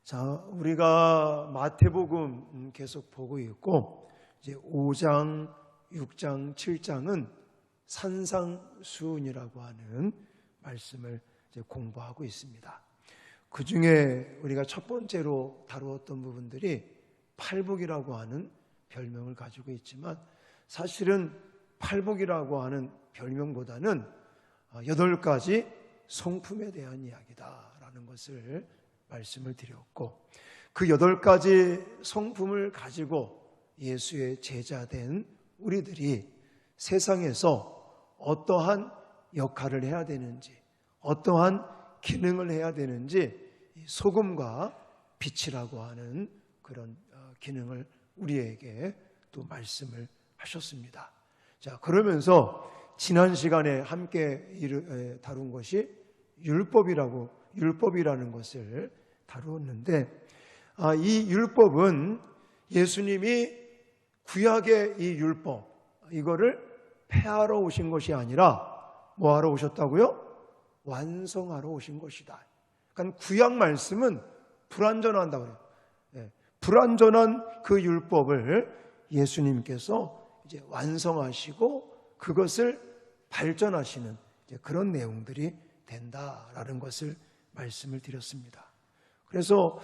자, 우리가 마태복음 계속 보고 있고, 이제 5장, 6장, 7장은 산상수훈이라고 하는 말씀을 이제 공부하고 있습니다. 그 중에 우리가 첫 번째로 다루었던 부분들이 팔복이라고 하는 별명을 가지고 있지만, 사실은 팔복이라고 하는 별명보다는 8가지 성품에 대한 이야기다라는 것을 말씀을 드렸고, 그 8가지 성품을 가지고 예수의 제자된 우리들이 세상에서 어떠한 역할을 해야 되는지, 어떠한 기능을 해야 되는지, 소금과 빛이라고 하는 그런 기능을 우리에게 또 말씀을 하셨습니다. 자, 그러면서 지난 시간에 함께 다룬 것이 율법이라는 것을 다루었는데, 이 율법은 예수님이 구약의 이 율법, 이거를 폐하러 오신 것이 아니라 뭐 하러 오셨다고요? 완성하러 오신 것이다. 그러니까 구약 말씀은 불완전한다고 그래요. 불완전한 그 율법을 예수님께서 이제 완성하시고 그것을 발전하시는 이제 그런 내용들이 된다라는 것을 말씀을 드렸습니다. 그래서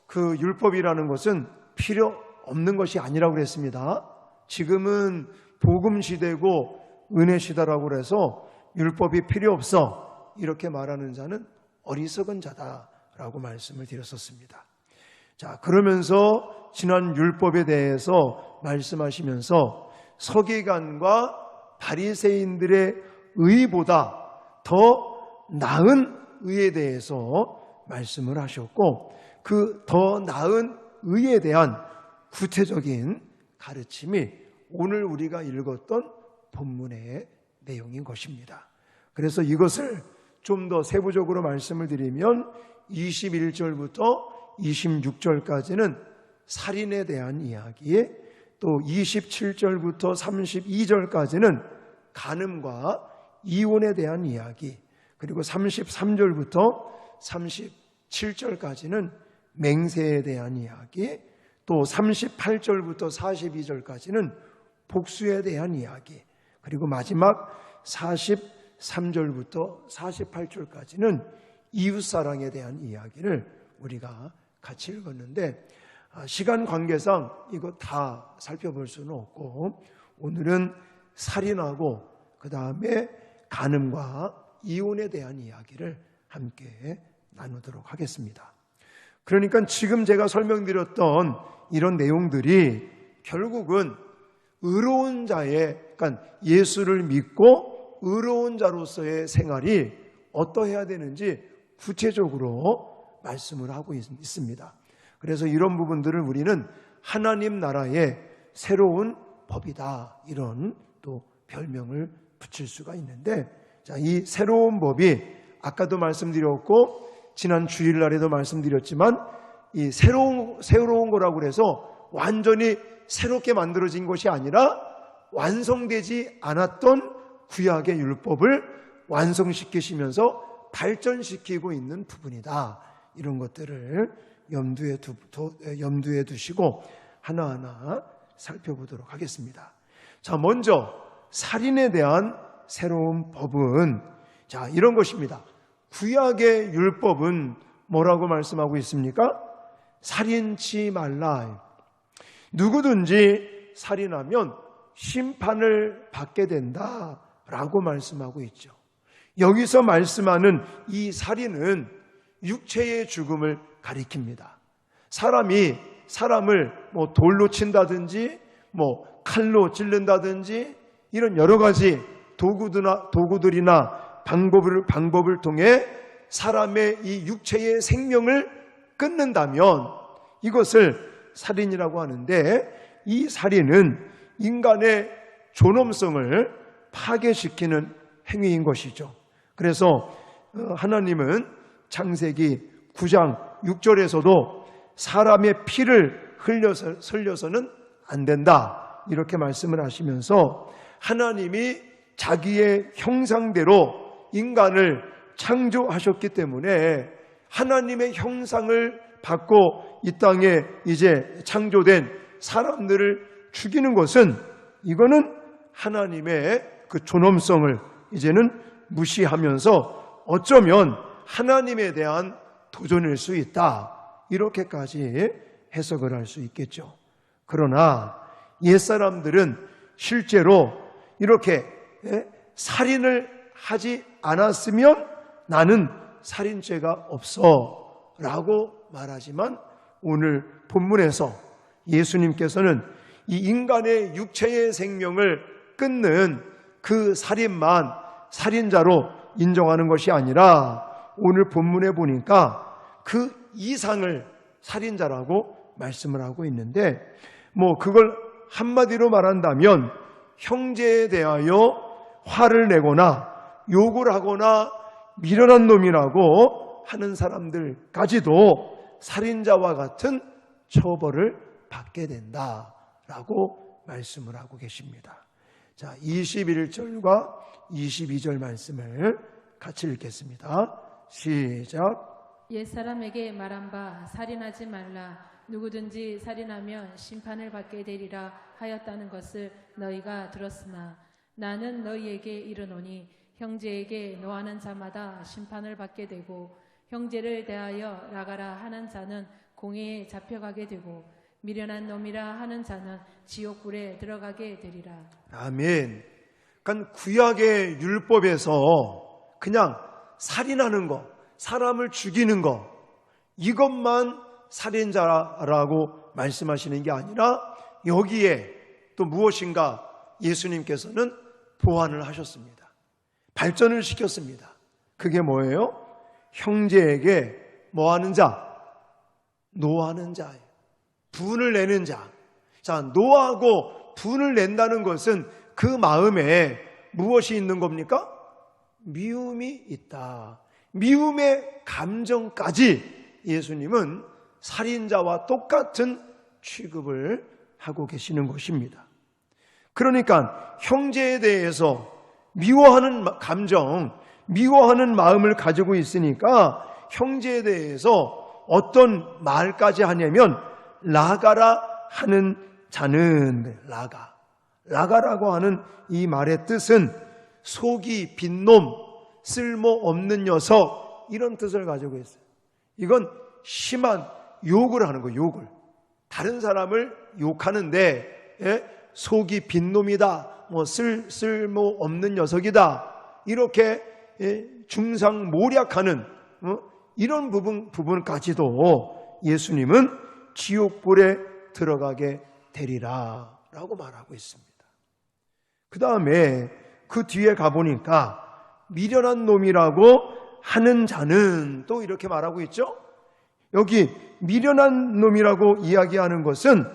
그 율법이라는 것은 필요 없는 것이 아니라고 그랬습니다. 지금은 복음 시대고 은혜 시대라고 그래서 율법이 필요 없어 이렇게 말하는 자는 어리석은 자다라고 말씀을 드렸었습니다. 자, 그러면서 지난 율법에 대해서 말씀하시면서 서기관과 바리새인들의 의보다 더 나은 의에 대해서 말씀을 하셨고, 그 더 나은 의에 대한 구체적인 가르침이 오늘 우리가 읽었던 본문의 내용인 것입니다. 그래서 이것을 좀 더 세부적으로 말씀을 드리면 21절부터 26절까지는 살인에 대한 이야기, 또 27절부터 32절까지는 간음과 이혼에 대한 이야기, 그리고 33절부터 37절까지는 맹세에 대한 이야기, 또 38절부터 42절까지는 복수에 대한 이야기, 그리고 마지막 43절부터 48절까지는 이웃사랑에 대한 이야기를 우리가 같이 읽었는데, 시간 관계상 이거 다 살펴볼 수는 없고, 오늘은 살인하고 그 다음에 간음과 이혼에 대한 이야기를 함께 나누도록 하겠습니다. 그러니까 지금 제가 설명드렸던 이런 내용들이 결국은 의로운 자의, 그러니까 예수를 믿고 의로운 자로서의 생활이 어떠해야 되는지 구체적으로 말씀을 하고 있습니다. 그래서 이런 부분들을 우리는 하나님 나라의 새로운 법이다, 이런 또 별명을 붙일 수가 있는데, 자, 이 새로운 법이 아까도 말씀드렸고 지난 주일날에도 말씀드렸지만, 이 새로운 거라고 해서 완전히 새롭게 만들어진 것이 아니라 완성되지 않았던 구약의 율법을 완성시키시면서 발전시키고 있는 부분이다, 이런 것들을 염두에 두시고 하나하나 살펴보도록 하겠습니다. 자, 먼저 살인에 대한 새로운 법은, 자, 이런 것입니다. 구약의 율법은 뭐라고 말씀하고 있습니까? 살인치 말라. 누구든지 살인하면 심판을 받게 된다라고 말씀하고 있죠. 여기서 말씀하는 이 살인은 육체의 죽음을 가리킵니다. 사람이 사람을 돌로 친다든지 칼로 찔른다든지 이런 여러 가지 도구들이나 방법을 통해 사람의 이 육체의 생명을 끊는다면 이것을 살인이라고 하는데, 이 살인은 인간의 존엄성을 파괴시키는 행위인 것이죠. 그래서 하나님은 창세기 9장 6절에서도 사람의 피를 흘려서는 안 된다, 이렇게 말씀을 하시면서 하나님이 자기의 형상대로 인간을 창조하셨기 때문에 하나님의 형상을 받고 이 땅에 이제 창조된 사람들을 죽이는 것은 이거는 하나님의 그 존엄성을 이제는 무시하면서 어쩌면 하나님에 대한 도전일 수 있다. 이렇게까지 해석을 할 수 있겠죠. 그러나 옛사람들은 실제로 이렇게 살인을 하지 않았으면 나는 살인죄가 없어 라고 말하지만 오늘 본문에서 예수님께서는 이 인간의 육체의 생명을 끊는 그 살인만 살인자로 인정하는 것이 아니라 오늘 본문에 보니까 그 이상을 살인자라고 말씀을 하고 있는데 그걸 한마디로 말한다면 형제에 대하여 화를 내거나 욕을 하거나 미련한 놈이라고 하는 사람들까지도 살인자와 같은 처벌을 받게 된다라고 말씀을 하고 계십니다. 자, 21절과 22절 말씀을 같이 읽겠습니다. 시작. 옛사람에게 말한 바 살인하지 말라. 누구든지 살인하면 심판을 받게 되리라 하였다는 것을 너희가 들었으나 나는 너희에게 이르노니 형제에게 노하는 자마다 심판을 받게 되고 형제를 대하여 나가라 하는 자는 공회에 잡혀가게 되고 미련한 놈이라 하는 자는 지옥불에 들어가게 되리라. 아멘. 그러니까 구약의 율법에서 그냥 살인하는 거, 사람을 죽이는 거, 이것만 살인자라고 말씀하시는 게 아니라 여기에 또 무엇인가 예수님께서는 보완을 하셨습니다. 발전을 시켰습니다. 그게 뭐예요? 형제에게 뭐하는 자? 노하는 자예요. 분을 내는 자. 자, 노하고 분을 낸다는 것은 그 마음에 무엇이 있는 겁니까? 미움이 있다. 미움의 감정까지 예수님은 살인자와 똑같은 취급을 하고 계시는 것입니다. 그러니까 형제에 대해서 미워하는 감정, 미워하는 마음을 가지고 있으니까 형제에 대해서 어떤 말까지 하냐면 라가라 하는 자는 라가라고 하는 이 말의 뜻은 속이 빈 놈, 쓸모없는 녀석, 이런 뜻을 가지고 있어요. 이건 심한 욕을 하는 거예요. 욕을. 다른 사람을 욕하는데 속이 빈 놈이다, 쓸모없는 녀석이다, 이렇게 중상모략하는 이런 부분까지도 예수님은 지옥불에 들어가게 되리라 라고 말하고 있습니다. 그 다음에 그 뒤에 가보니까 미련한 놈이라고 하는 자는 또 이렇게 말하고 있죠. 여기 미련한 놈이라고 이야기하는 것은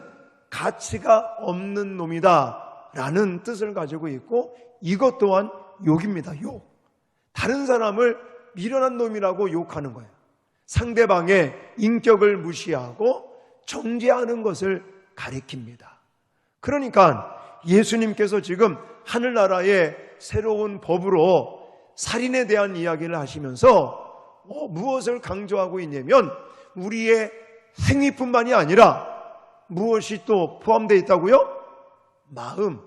가치가 없는 놈이다 라는 뜻을 가지고 있고, 이것 또한 욕입니다. 욕. 다른 사람을 미련한 놈이라고 욕하는 거예요. 상대방의 인격을 무시하고 정죄하는 것을 가리킵니다. 그러니까 예수님께서 지금 하늘나라의 새로운 법으로 살인에 대한 이야기를 하시면서 무엇을 강조하고 있냐면 우리의 행위뿐만이 아니라 무엇이 또 포함되어 있다고요? 마음.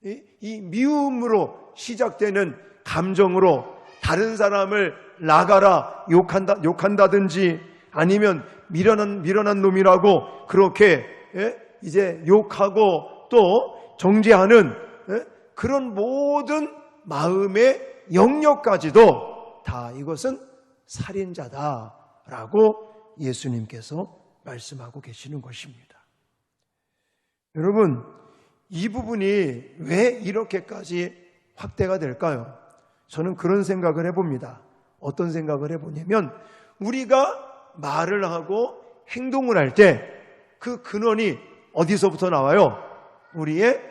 이 미움으로 시작되는 감정으로 다른 사람을 나가라 욕한다든지 아니면 미련한 놈이라고 그렇게 이제 욕하고 또 정죄하는 그런 모든 마음의 영역까지도 다 이것은 살인자다라고 예수님께서 말씀하고 계시는 것입니다. 여러분, 이 부분이 왜 이렇게까지 확대가 될까요? 저는 그런 생각을 해봅니다. 어떤 생각을 해보냐면 우리가 말을 하고 행동을 할 때 그 근원이 어디서부터 나와요? 우리의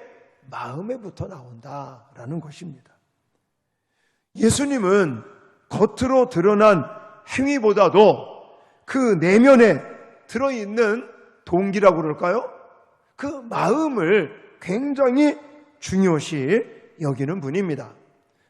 마음에부터 나온다라는 것입니다. 예수님은 겉으로 드러난 행위보다도 그 내면에 들어있는 동기라고 그럴까요? 그 마음을 굉장히 중요시 여기는 분입니다.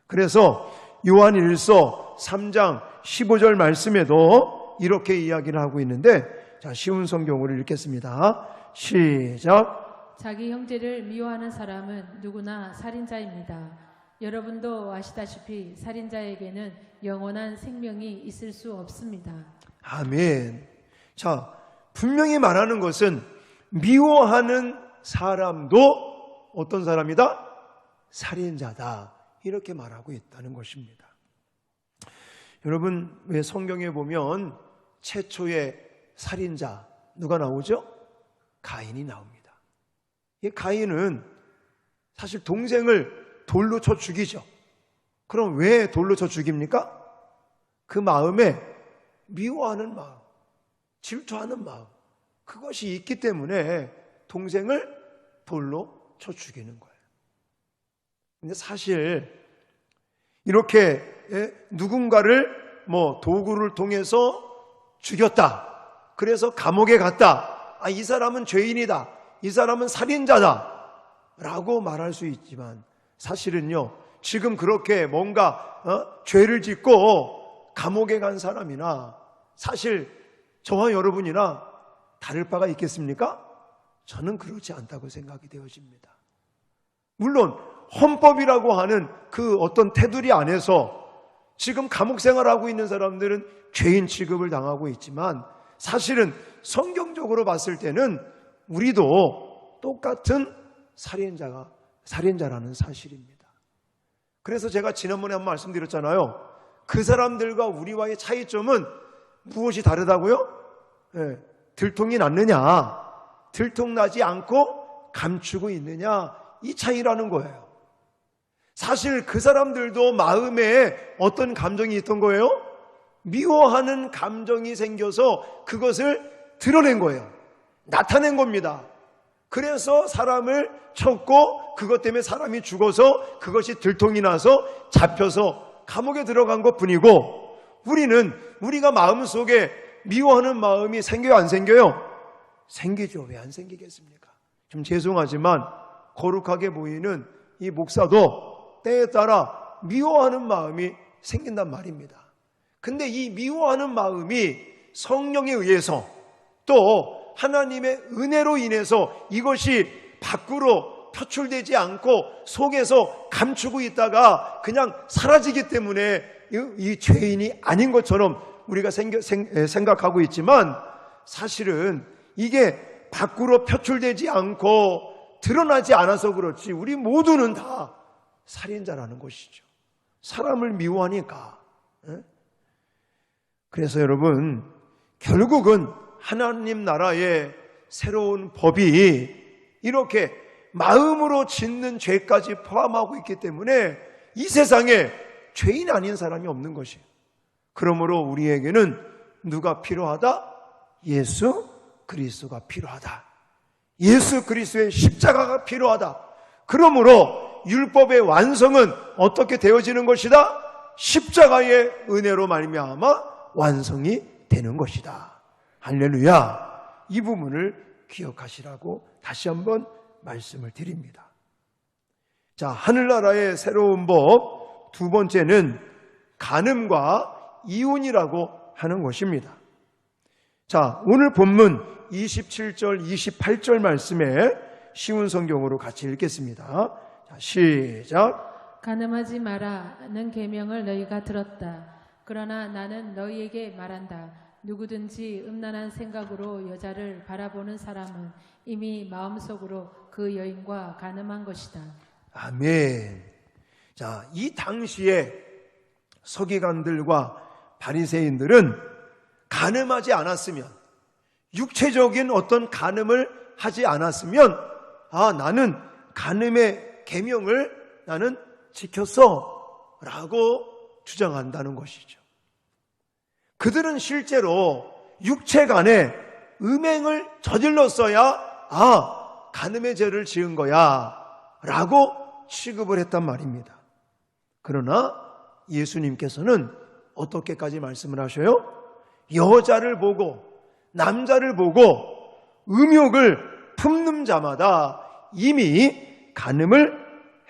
그래서 요한일서 3장 15절 말씀에도 이렇게 이야기를 하고 있는데 자, 쉬운 성경으로 읽겠습니다. 시작. 자기 형제를 미워하는 사람은 누구나 살인자입니다. 여러분도 아시다시피 살인자에게는 영원한 생명이 있을 수 없습니다. 아멘. 자, 분명히 말하는 것은 미워하는 사람도 어떤 사람이다? 살인자다. 이렇게 말하고 있다는 것입니다. 여러분, 왜 성경에 보면 최초의 살인자 누가 나오죠? 가인이 나옵니다. 이 가인은 사실 동생을 돌로 쳐 죽이죠. 그럼 왜 돌로 쳐 죽입니까? 그 마음에 미워하는 마음, 질투하는 마음, 그것이 있기 때문에 동생을 돌로 쳐 죽이는 거예요. 근데 사실 이렇게 누군가를 도구를 통해서 죽였다. 그래서 감옥에 갔다. 이 사람은 죄인이다. 이 사람은 살인자다. 라고 말할 수 있지만 사실은요, 지금 그렇게 뭔가 죄를 짓고 감옥에 간 사람이나 사실 저와 여러분이나 다를 바가 있겠습니까? 저는 그렇지 않다고 생각이 되어집니다. 물론 헌법이라고 하는 그 어떤 테두리 안에서 지금 감옥 생활하고 있는 사람들은 죄인 취급을 당하고 있지만 사실은 성경적으로 봤을 때는 우리도 똑같은 살인자라는 사실입니다. 그래서 제가 지난번에 한번 말씀드렸잖아요. 그 사람들과 우리와의 차이점은 무엇이 다르다고요? 들통이 났느냐, 들통나지 않고 감추고 있느냐, 이 차이라는 거예요. 사실 그 사람들도 마음에 어떤 감정이 있던 거예요? 미워하는 감정이 생겨서 그것을 드러낸 거예요. 나타낸 겁니다. 그래서 사람을 쳤고 그것 때문에 사람이 죽어서 그것이 들통이 나서 잡혀서 감옥에 들어간 것뿐이고, 우리가 마음속에 미워하는 마음이 생겨요, 안 생겨요? 생기죠. 왜 안 생기겠습니까? 좀 죄송하지만 거룩하게 보이는 이 목사도 때에 따라 미워하는 마음이 생긴단 말입니다. 근데 이 미워하는 마음이 성령에 의해서 또 하나님의 은혜로 인해서 이것이 밖으로 표출되지 않고 속에서 감추고 있다가 그냥 사라지기 때문에 이 죄인이 아닌 것처럼 우리가 생각하고 있지만 사실은 이게 밖으로 표출되지 않고 드러나지 않아서 그렇지 우리 모두는 다 살인자라는 것이죠. 사람을 미워하니까. 그래서 여러분, 결국은 하나님 나라의 새로운 법이 이렇게 마음으로 짓는 죄까지 포함하고 있기 때문에 이 세상에 죄인 아닌 사람이 없는 것이에요. 그러므로 우리에게는 누가 필요하다? 예수 그리스도가 필요하다. 예수 그리스도의 십자가가 필요하다. 그러므로 율법의 완성은 어떻게 되어지는 것이다? 십자가의 은혜로 말미암아 완성이 되는 것이다. 할렐루야. 이 부분을 기억하시라고 다시 한번 말씀을 드립니다. 자, 하늘나라의 새로운 법 두 번째는 간음과 이혼이라고 하는 것입니다. 자, 오늘 본문 27절, 28절 말씀에 쉬운 성경으로 같이 읽겠습니다. 자, 시작. 간음하지 마라는 계명을 너희가 들었다. 그러나 나는 너희에게 말한다. 누구든지 음란한 생각으로 여자를 바라보는 사람은 이미 마음속으로 그 여인과 간음한 것이다. 아멘. 자, 이 당시에 서기관들과 바리새인들은 간음하지 않았으면, 육체적인 어떤 간음을 하지 않았으면 나는 간음의 계명을 나는 지켰어 라고 주장한다는 것이죠. 그들은 실제로 육체 간에 음행을 저질렀어야 간음의 죄를 지은 거야 라고 취급을 했단 말입니다. 그러나 예수님께서는 어떻게까지 말씀을 하셔요? 여자를 보고 남자를 보고 음욕을 품는 자마다 이미 간음을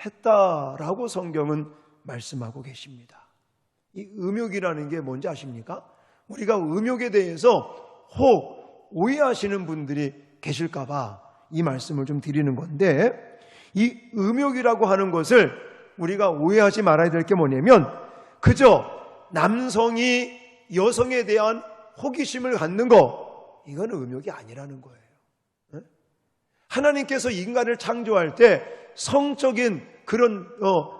했다라고 성경은 말씀하고 계십니다. 이 음욕이라는 게 뭔지 아십니까? 우리가 음욕에 대해서 혹 오해하시는 분들이 계실까봐 이 말씀을 좀 드리는 건데, 이 음욕이라고 하는 것을 우리가 오해하지 말아야 될 게 뭐냐면, 그저 남성이 여성에 대한 호기심을 갖는 거, 이건 음욕이 아니라는 거예요. 하나님께서 인간을 창조할 때 성적인 그런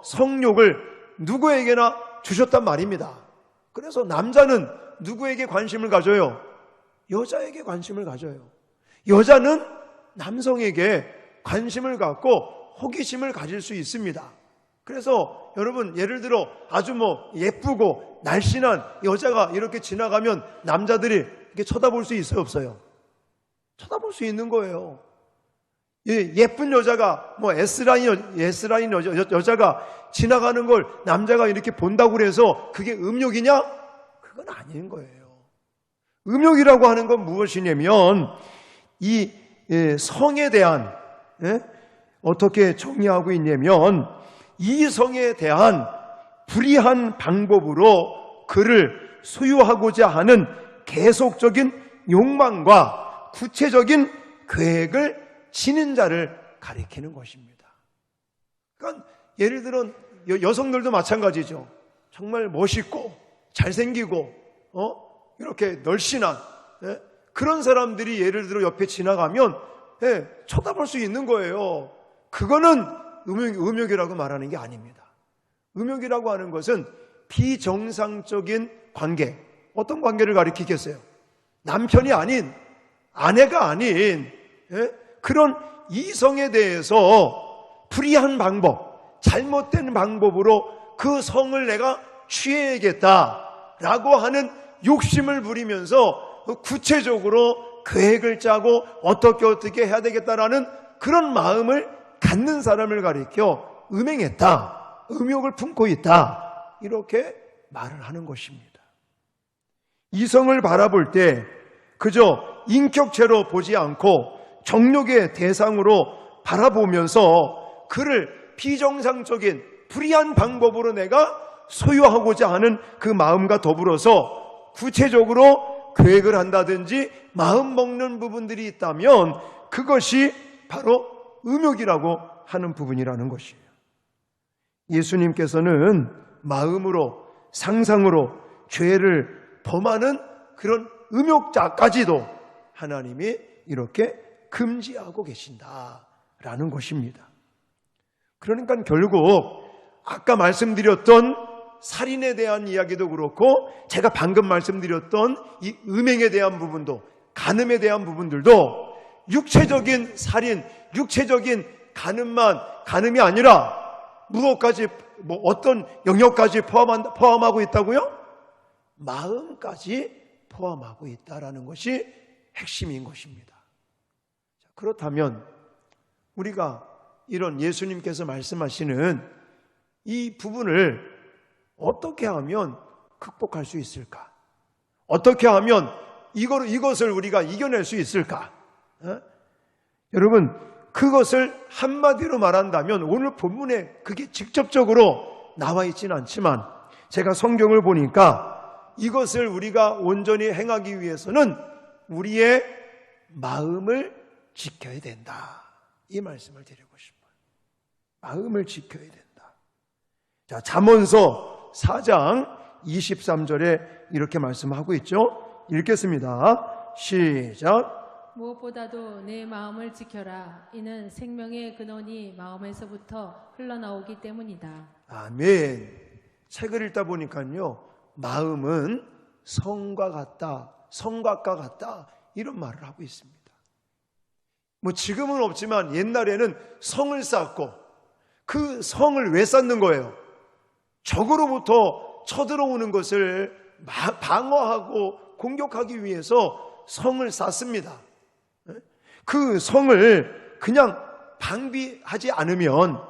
성욕을 누구에게나 주셨단 말입니다. 그래서 남자는 누구에게 관심을 가져요? 여자에게 관심을 가져요. 여자는 남성에게 관심을 갖고 호기심을 가질 수 있습니다. 그래서 여러분, 예를 들어 아주 예쁘고 날씬한 여자가 이렇게 지나가면 남자들이 이렇게 쳐다볼 수 있어요, 없어요? 쳐다볼 수 있는 거예요. 예쁜 여자가 S라인 여자가 지나가는 걸 남자가 이렇게 본다고 해서 그게 음욕이냐? 그건 아닌 거예요. 음욕이라고 하는 건 무엇이냐면, 이 성에 대한, 어떻게 정의하고 있냐면, 이 성에 대한 불의한 방법으로 그를 소유하고자 하는 계속적인 욕망과 구체적인 계획을 지닌 자를 가리키는 것입니다. 그러니까 예를 들어 여성들도 마찬가지죠. 정말 멋있고 잘생기고 이렇게 날씬한 그런 사람들이 예를 들어 옆에 지나가면 쳐다볼 수 있는 거예요. 그거는 음욕이라고 말하는 게 아닙니다. 음욕이라고 하는 것은 비정상적인 관계, 어떤 관계를 가리키겠어요? 남편이 아닌, 아내가 아닌 그런 이성에 대해서 불의한 방법, 잘못된 방법으로 그 성을 내가 취해야겠다라고 하는 욕심을 부리면서 구체적으로 계획을 짜고 어떻게 해야 되겠다라는 그런 마음을 갖는 사람을 가리켜 음행했다, 음욕을 품고 있다, 이렇게 말을 하는 것입니다. 이성을 바라볼 때 그저 인격체로 보지 않고 정욕의 대상으로 바라보면서 그를 비정상적인 불의한 방법으로 내가 소유하고자 하는 그 마음과 더불어서 구체적으로 계획을 한다든지 마음 먹는 부분들이 있다면 그것이 바로 음욕이라고 하는 부분이라는 것이에요. 예수님께서는 마음으로, 상상으로 죄를 범하는 그런 음욕자까지도 하나님이 이렇게 금지하고 계신다라는 것입니다. 그러니까 결국 아까 말씀드렸던 살인에 대한 이야기도 그렇고 제가 방금 말씀드렸던 이 음행에 대한 부분도, 간음에 대한 부분들도 육체적인 살인, 육체적인 간음이 아니라 무엇까지, 어떤 영역까지 포함하고 있다고요? 마음까지 포함하고 있다라는 것이 핵심인 것입니다. 그렇다면 우리가 이런 예수님께서 말씀하시는 이 부분을 어떻게 하면 극복할 수 있을까? 어떻게 하면 이것을 우리가 이겨낼 수 있을까? 여러분, 그것을 한마디로 말한다면 오늘 본문에 그게 직접적으로 나와 있지는 않지만 제가 성경을 보니까 이것을 우리가 온전히 행하기 위해서는 우리의 마음을 지켜야 된다, 이 말씀을 드리고 싶어요. 마음을 지켜야 된다. 자, 잠언서 4장 23절에 이렇게 말씀하고 있죠. 읽겠습니다. 시작. 무엇보다도 내 마음을 지켜라. 이는 생명의 근원이 마음에서부터 흘러나오기 때문이다. 아멘. 책을 읽다 보니까요, 마음은 성과 같다, 성곽과 같다, 이런 말을 하고 있습니다. 지금은 없지만 옛날에는 성을 쌓고 그 성을 왜 쌓는 거예요? 적으로부터 쳐들어오는 것을 방어하고 공격하기 위해서 성을 쌓습니다. 그 성을 그냥 방비하지 않으면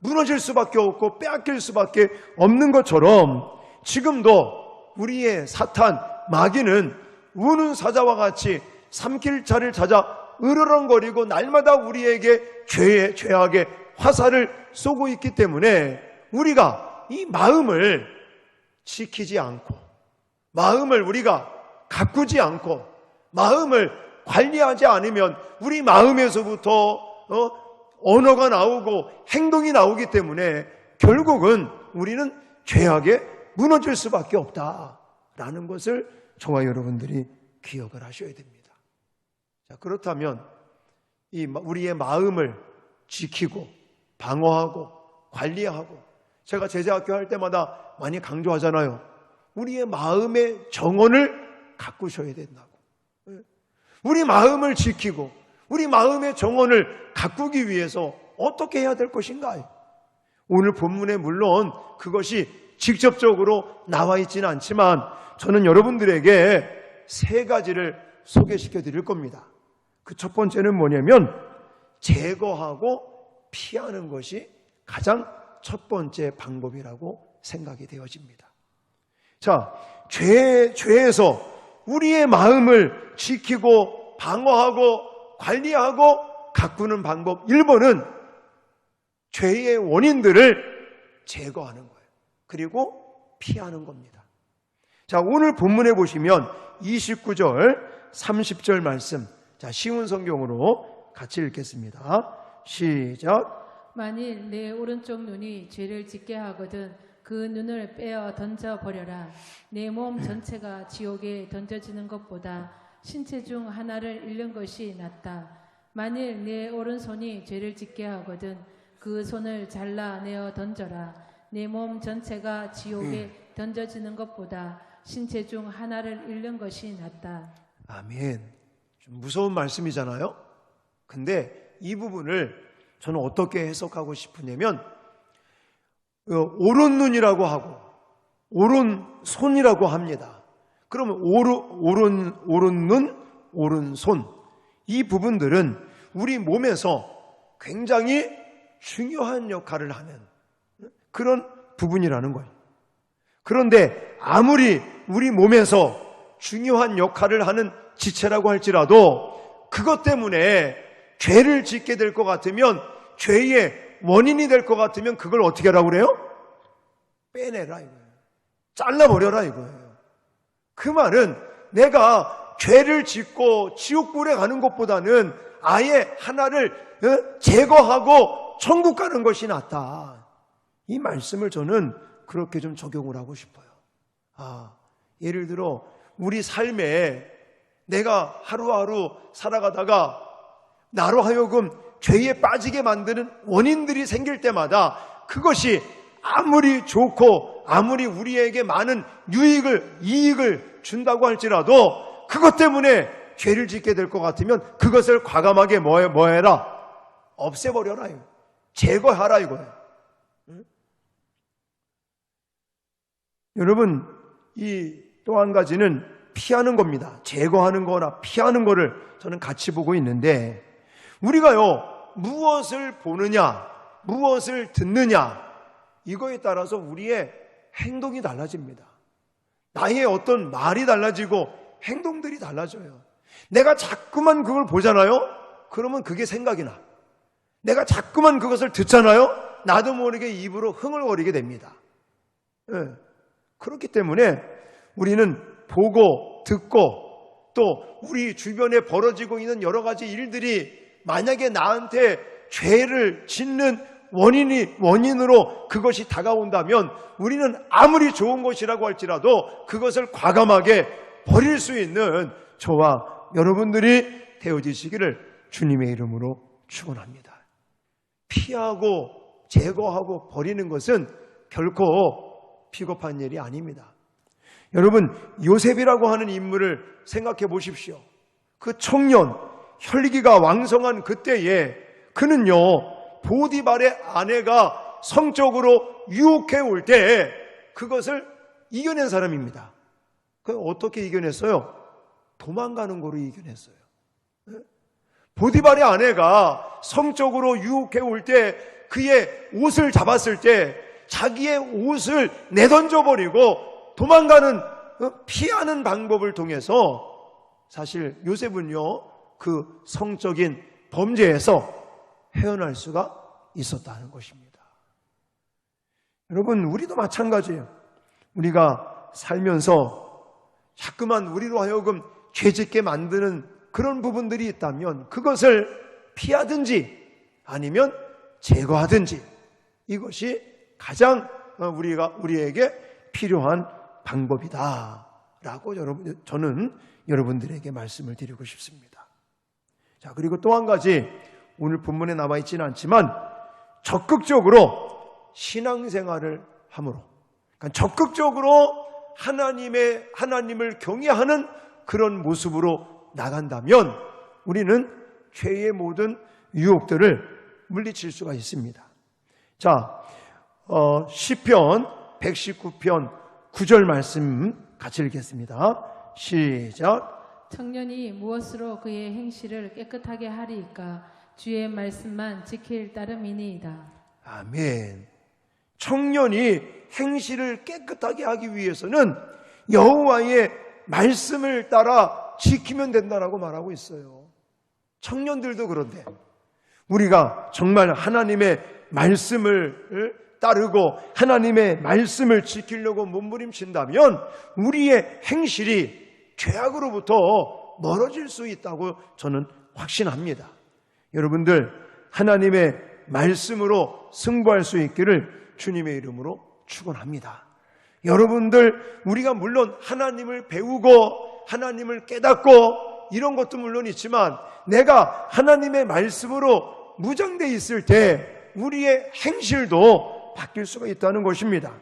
무너질 수밖에 없고 빼앗길 수밖에 없는 것처럼 지금도 우리의 사탄, 마귀는 우는 사자와 같이 삼킬 자를 찾아 으르렁거리고 날마다 우리에게 죄악의 화살을 쏘고 있기 때문에 우리가 이 마음을 지키지 않고, 마음을 우리가 가꾸지 않고, 마음을 관리하지 않으면 우리 마음에서부터 언어가 나오고 행동이 나오기 때문에 결국은 우리는 죄악에 무너질 수밖에 없다라는 것을 저와 여러분들이 기억을 하셔야 됩니다. 자, 그렇다면 우리의 마음을 지키고 방어하고 관리하고, 제가 제자학교 할 때마다 많이 강조하잖아요. 우리의 마음의 정원을 가꾸셔야 된다고. 우리 마음을 지키고 우리 마음의 정원을 가꾸기 위해서 어떻게 해야 될 것인가요? 오늘 본문에 물론 그것이 직접적으로 나와 있지는 않지만 저는 여러분들에게 3가지를 소개시켜 드릴 겁니다. 그 첫 번째는 뭐냐면 제거하고 피하는 것이 가장 첫 번째 방법이라고 생각이 되어집니다. 자, 죄에서 우리의 마음을 지키고 방어하고 관리하고 가꾸는 방법 1번은 죄의 원인들을 제거하는 거예요. 그리고 피하는 겁니다. 자, 오늘 본문에 보시면 29절, 30절 말씀, 자, 쉬운 성경으로 같이 읽겠습니다. 시작. 만일 내 오른쪽 눈이 죄를 짓게 하거든 그 눈을 빼어 던져버려라. 내 몸 전체가 지옥에 던져지는 것보다 신체 중 하나를 잃는 것이 낫다. 만일 내 오른손이 죄를 짓게 하거든 그 손을 잘라내어 던져라. 내 몸 전체가 지옥에 던져지는 것보다 신체 중 하나를 잃는 것이 낫다. 아멘. 좀 무서운 말씀이잖아요. 근데 이 부분을 저는 어떻게 해석하고 싶으냐면 오른눈이라고 하고 오른손이라고 합니다. 그러면 오른눈, 오른손, 이 부분들은 우리 몸에서 굉장히 중요한 역할을 하는 그런 부분이라는 거예요. 그런데 아무리 우리 몸에서 중요한 역할을 하는 지체라고 할지라도 그것 때문에 죄를 짓게 될 것 같으면, 죄의 원인이 될 것 같으면 그걸 어떻게 하라고 그래요? 빼내라 이거예요. 잘라버려라 이거예요. 그 말은 내가 죄를 짓고 지옥불에 가는 것보다는 아예 하나를 제거하고 천국 가는 것이 낫다. 이 말씀을 저는 그렇게 좀 적용을 하고 싶어요. 예를 들어 우리 삶에 내가 하루하루 살아가다가 나로 하여금 죄에 빠지게 만드는 원인들이 생길 때마다 그것이 아무리 좋고 아무리 우리에게 많은 이익을 준다고 할지라도 그것 때문에 죄를 짓게 될 것 같으면 그것을 과감하게 뭐해라? 없애버려라. 제거하라 이거예요. 여러분, 또 한 가지는 피하는 겁니다. 제거하는 거나 피하는 거를 저는 같이 보고 있는데, 우리가요 무엇을 보느냐, 무엇을 듣느냐, 이거에 따라서 우리의 행동이 달라집니다. 나의 어떤 말이 달라지고 행동들이 달라져요. 내가 자꾸만 그걸 보잖아요. 그러면 그게 생각이 나. 내가 자꾸만 그것을 듣잖아요. 나도 모르게 입으로 흥얼거리게 됩니다. 그렇기 때문에 우리는 보고 듣고 또 우리 주변에 벌어지고 있는 여러 가지 일들이 만약에 나한테 죄를 짓는 원인으로 그것이 다가온다면 우리는 아무리 좋은 것이라고 할지라도 그것을 과감하게 버릴 수 있는 저와 여러분들이 되어지시기를 주님의 이름으로 축원합니다. 피하고 제거하고 버리는 것은 결코 비겁한 일이 아닙니다. 여러분, 요셉이라고 하는 인물을 생각해 보십시오. 그 청년, 혈기가 왕성한 그때에 그는요 보디발의 아내가 성적으로 유혹해 올 때 그것을 이겨낸 사람입니다. 그 어떻게 이겨냈어요? 도망가는 거로 이겨냈어요. 보디발의 아내가 성적으로 유혹해 올 때 그의 옷을 잡았을 때 자기의 옷을 내던져 버리고 도망가는, 피하는 방법을 통해서 사실 요셉은요 그 성적인 범죄에서 헤어날 수가 있었다는 것입니다. 여러분, 우리도 마찬가지예요. 우리가 살면서 자꾸만 우리로 하여금 죄짓게 만드는 그런 부분들이 있다면 그것을 피하든지 아니면 제거하든지, 이것이 가장 우리에게 필요한 방법이다라고 저는 여러분들에게 말씀을 드리고 싶습니다. 자, 그리고 또 한 가지, 오늘 본문에 나와 있지는 않지만 적극적으로 신앙생활을 함으로, 그러니까 적극적으로 하나님을 경외하는 그런 모습으로 나간다면 우리는 죄의 모든 유혹들을 물리칠 수가 있습니다. 자, 시편 119편 9절 말씀 같이 읽겠습니다. 시작. 청년이 무엇으로 그의 행실을 깨끗하게 하리이까? 주의 말씀만 지킬 따름이니이다. 아멘. 청년이 행실을 깨끗하게 하기 위해서는 여호와의 말씀을 따라 지키면 된다라고 말하고 있어요. 청년들도 그런데 우리가 정말 하나님의 말씀을 따르고 하나님의 말씀을 지키려고 몸부림친다면 우리의 행실이 죄악으로부터 멀어질 수 있다고 저는 확신합니다. 여러분들, 하나님의 말씀으로 승부할 수 있기를 주님의 이름으로 축원합니다. 여러분들, 우리가 물론 하나님을 배우고 하나님을 깨닫고 이런 것도 물론 있지만 내가 하나님의 말씀으로 무장되어 있을 때 우리의 행실도 바뀔 수가 있다는 것입니다.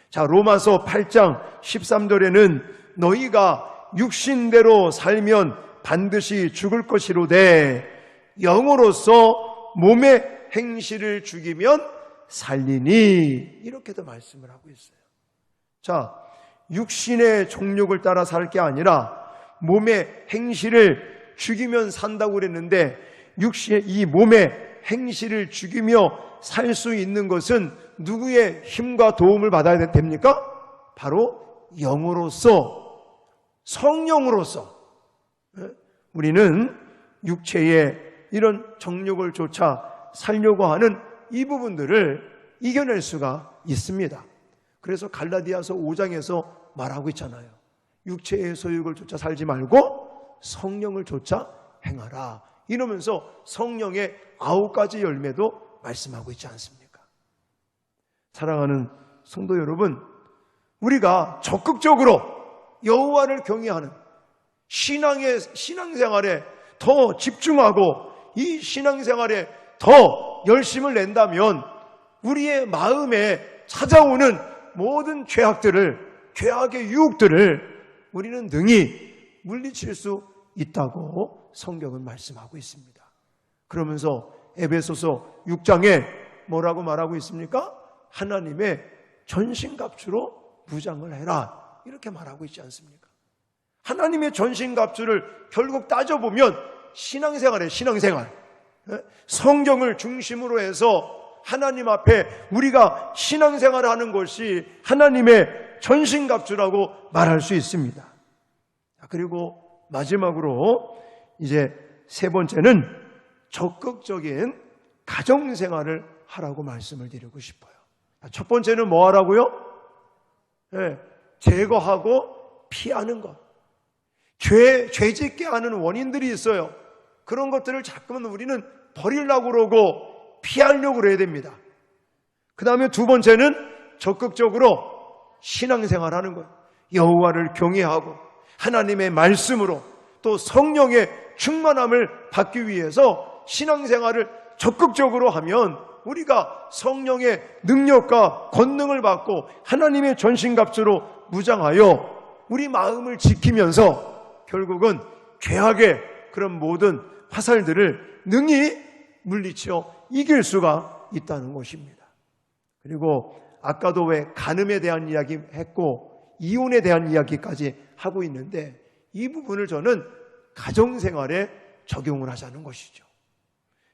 자, 로마서 8장 13절에는 너희가 육신대로 살면 반드시 죽을 것이로되 영으로서 몸의 행실을 죽이면 살리니, 이렇게도 말씀을 하고 있어요. 자, 육신의 정욕을 따라 살 게 아니라 몸의 행실을 죽이면 산다고 그랬는데, 이 몸의 행실을 죽이며 살 수 있는 것은 누구의 힘과 도움을 받아야 됩니까? 바로 영으로서, 성령으로서. 우리는 육체의 이런 정욕을 쫓아 살려고 하는 이 부분들을 이겨낼 수가 있습니다. 그래서 갈라디아서 5장에서 말하고 있잖아요. 육체의 소욕을 쫓아 살지 말고 성령을 쫓아 행하라, 이러면서 성령의 9가지 열매도 말씀하고 있지 않습니까? 사랑하는 성도 여러분, 우리가 적극적으로 여호와를 경외하는 신앙생활에 더 집중하고 이 신앙생활에 더 열심을 낸다면 우리의 마음에 찾아오는 모든 죄악의 유혹들을 우리는 능히 물리칠 수 있다고 성경은 말씀하고 있습니다. 그러면서 에베소서 6장에 뭐라고 말하고 있습니까? 하나님의 전신갑주로 무장을 해라, 이렇게 말하고 있지 않습니까? 하나님의 전신갑주를 결국 따져보면 신앙생활, 성경을 중심으로 해서 하나님 앞에 우리가 신앙생활을 하는 것이 하나님의 전신갑주라고 말할 수 있습니다. 그리고 마지막으로 이제 세 번째는 적극적인 가정생활을 하라고 말씀을 드리고 싶어요. 첫 번째는 뭐 하라고요? 제거하고 피하는 것. 죄짓게 하는 원인들이 있어요. 그런 것들을 자꾸만 우리는 버리려고 그러고 피하려고 그래야 됩니다. 그 다음에 두 번째는 적극적으로 신앙생활하는 거예요. 여호와를 경외하고 하나님의 말씀으로 또 성령의 충만함을 받기 위해서 신앙생활을 적극적으로 하면 우리가 성령의 능력과 권능을 받고 하나님의 전신갑주로 무장하여 우리 마음을 지키면서 결국은 죄악의 그런 모든 화살들을 능히 물리쳐 이길 수가 있다는 것입니다. 그리고 아까도 왜 간음에 대한 이야기 했고 이혼에 대한 이야기까지 하고 있는데 이 부분을 저는 가정생활에 적용을 하자는 것이죠.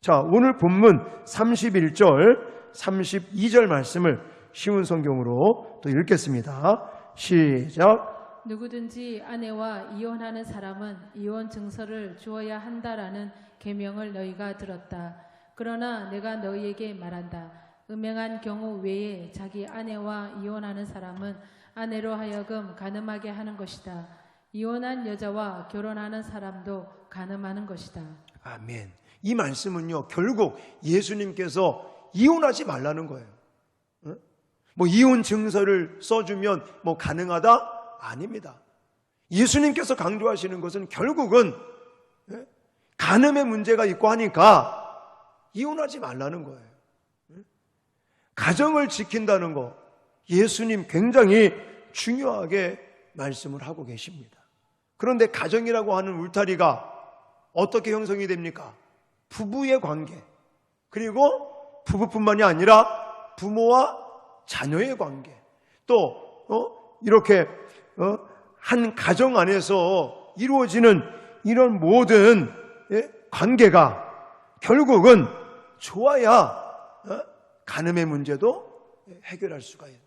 자, 오늘 본문 31절, 32절 말씀을 쉬운 성경으로 또 읽겠습니다. 시작. 누구든지 아내와 이혼하는 사람은 이혼 증서를 주어야 한다라는 계명을 너희가 들었다. 그러나 내가 너희에게 말한다. 음행한 경우 외에 자기 아내와 이혼하는 사람은 아내로 하여금 간음하게 하는 것이다. 이혼한 여자와 결혼하는 사람도 간음하는 것이다. 아멘. 이 말씀은요, 결국 예수님께서 이혼하지 말라는 거예요. 뭐 이혼 증서를 써주면 뭐 가능하다? 아닙니다. 예수님께서 강조하시는 것은 결국은 간음의 문제가 있고 하니까 이혼하지 말라는 거예요. 가정을 지킨다는 거 예수님 굉장히 중요하게 말씀을 하고 계십니다. 그런데 가정이라고 하는 울타리가 어떻게 형성이 됩니까? 부부의 관계, 그리고 부부뿐만이 아니라 부모와 자녀의 관계, 또 이렇게 한 가정 안에서 이루어지는 이런 모든 관계가 결국은 좋아야 간음의 문제도 해결할 수가 있어요.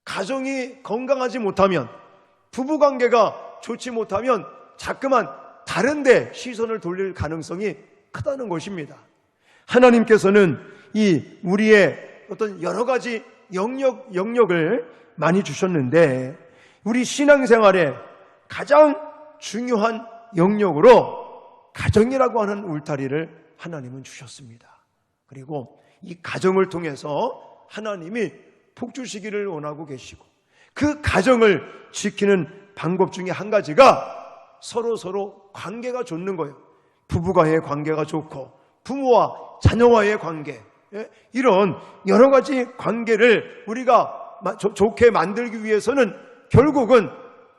가정이 건강하지 못하면, 부부관계가 좋지 못하면 자꾸만 다른 데 시선을 돌릴 가능성이 크다는 것입니다. 하나님께서는 이 우리의 어떤 여러 가지 영역을 많이 주셨는데, 우리 신앙생활에 가장 중요한 영역으로 가정이라고 하는 울타리를 하나님은 주셨습니다. 그리고 이 가정을 통해서 하나님이 복 주시기를 원하고 계시고, 그 가정을 지키는 방법 중에 한 가지가 서로 관계가 좋는 거예요. 부부와의 관계가 좋고 부모와 자녀와의 관계, 이런 여러 가지 관계를 우리가 좋게 만들기 위해서는 결국은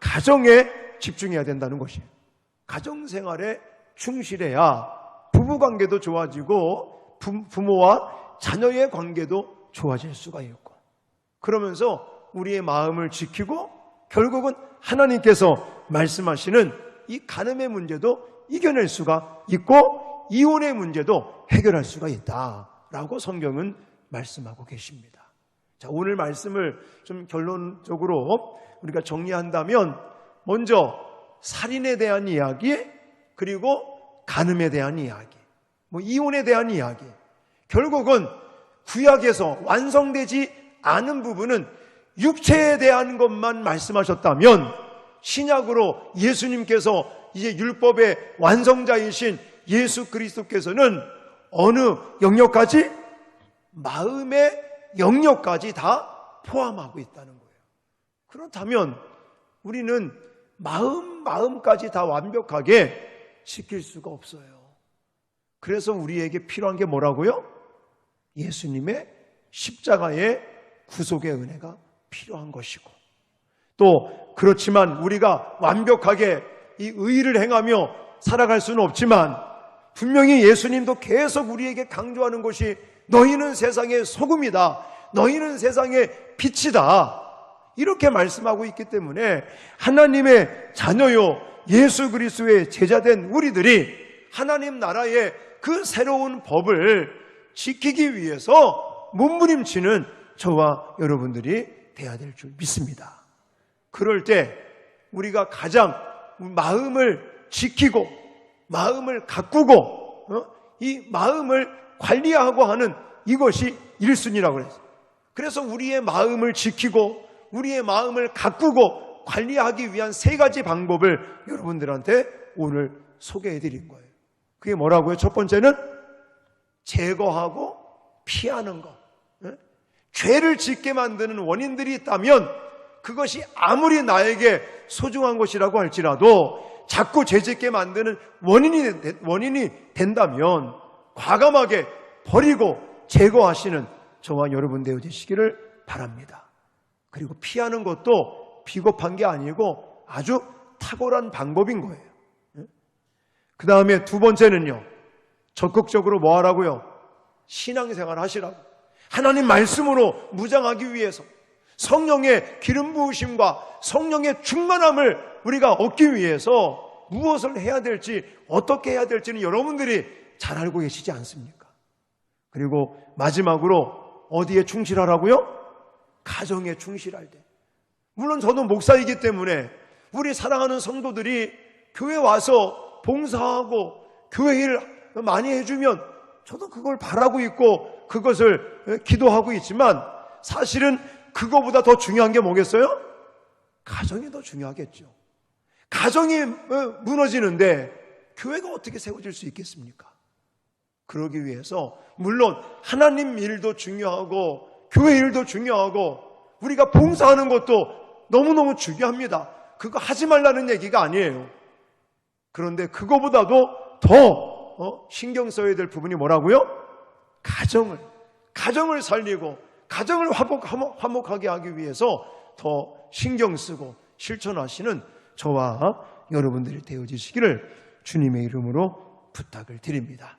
가정에 집중해야 된다는 것이에요. 가정생활에 충실해야 부부관계도 좋아지고 부모와 자녀의 관계도 좋아질 수가 있고, 그러면서 우리의 마음을 지키고 결국은 하나님께서 말씀하시는 이 간음의 문제도 이겨낼 수가 있고 이혼의 문제도 해결할 수가 있다라고 성경은 말씀하고 계십니다. 자, 오늘 말씀을 좀 결론적으로 우리가 정리한다면, 먼저 살인에 대한 이야기, 그리고 간음에 대한 이야기, 이혼에 대한 이야기. 결국은 구약에서 완성되지 않은 부분은 육체에 대한 것만 말씀하셨다면, 신약으로 예수님께서 이제 율법의 완성자이신 예수 그리스도께서는 어느 영역까지? 마음의 영역까지 다 포함하고 있다는 거예요. 그렇다면 우리는 마음까지 다 완벽하게 지킬 수가 없어요. 그래서 우리에게 필요한 게 뭐라고요? 예수님의 십자가의 구속의 은혜가 필요한 것이고, 또 그렇지만 우리가 완벽하게 이 의의를 행하며 살아갈 수는 없지만, 분명히 예수님도 계속 우리에게 강조하는 것이 너희는 세상의 소금이다, 너희는 세상의 빛이다, 이렇게 말씀하고 있기 때문에 하나님의 자녀요 예수 그리스도의 제자된 우리들이 하나님 나라의 그 새로운 법을 지키기 위해서 몸부림치는 저와 여러분들이 돼야 될 줄 믿습니다. 그럴 때 우리가 가장 마음을 지키고 마음을 가꾸고 이 마음을 관리하고 하는 이것이 1순위라고 그랬어요. 그래서 우리의 마음을 지키고 우리의 마음을 가꾸고 관리하기 위한 3가지 방법을 여러분들한테 오늘 소개해 드린 거예요. 그게 뭐라고요? 첫 번째는 제거하고 피하는 것. 죄를 짓게 만드는 원인들이 있다면 그것이 아무리 나에게 소중한 것이라고 할지라도 자꾸 죄 짓게 만드는 원인이 된다면 과감하게 버리고 제거하시는 저와 여러분 되어지시기를 바랍니다. 그리고 피하는 것도 비겁한 게 아니고 아주 탁월한 방법인 거예요. 그 다음에 2번째는요, 적극적으로 뭐 하라고요? 신앙생활 하시라고. 하나님 말씀으로 무장하기 위해서 성령의 기름 부으심과 성령의 충만함을 우리가 얻기 위해서 무엇을 해야 될지, 어떻게 해야 될지는 여러분들이 잘 알고 계시지 않습니까? 그리고 마지막으로 어디에 충실하라고요? 가정에 충실할 때. 물론 저는 목사이기 때문에 우리 사랑하는 성도들이 교회 와서 봉사하고 교회 일 많이 해주면 저도 그걸 바라고 있고 그것을 기도하고 있지만, 사실은 그거보다 더 중요한 게 뭐겠어요? 가정이 더 중요하겠죠. 가정이 무너지는데 교회가 어떻게 세워질 수 있겠습니까? 그러기 위해서 물론 하나님 일도 중요하고 교회 일도 중요하고 우리가 봉사하는 것도 너무너무 중요합니다. 그거 하지 말라는 얘기가 아니에요. 그런데 그거보다도 더 신경 써야 될 부분이 뭐라고요? 가정을 살리고 가정을 화목하게 하기 위해서 더 신경 쓰고 실천하시는 저와 여러분들이 되어지시기를 주님의 이름으로 부탁을 드립니다.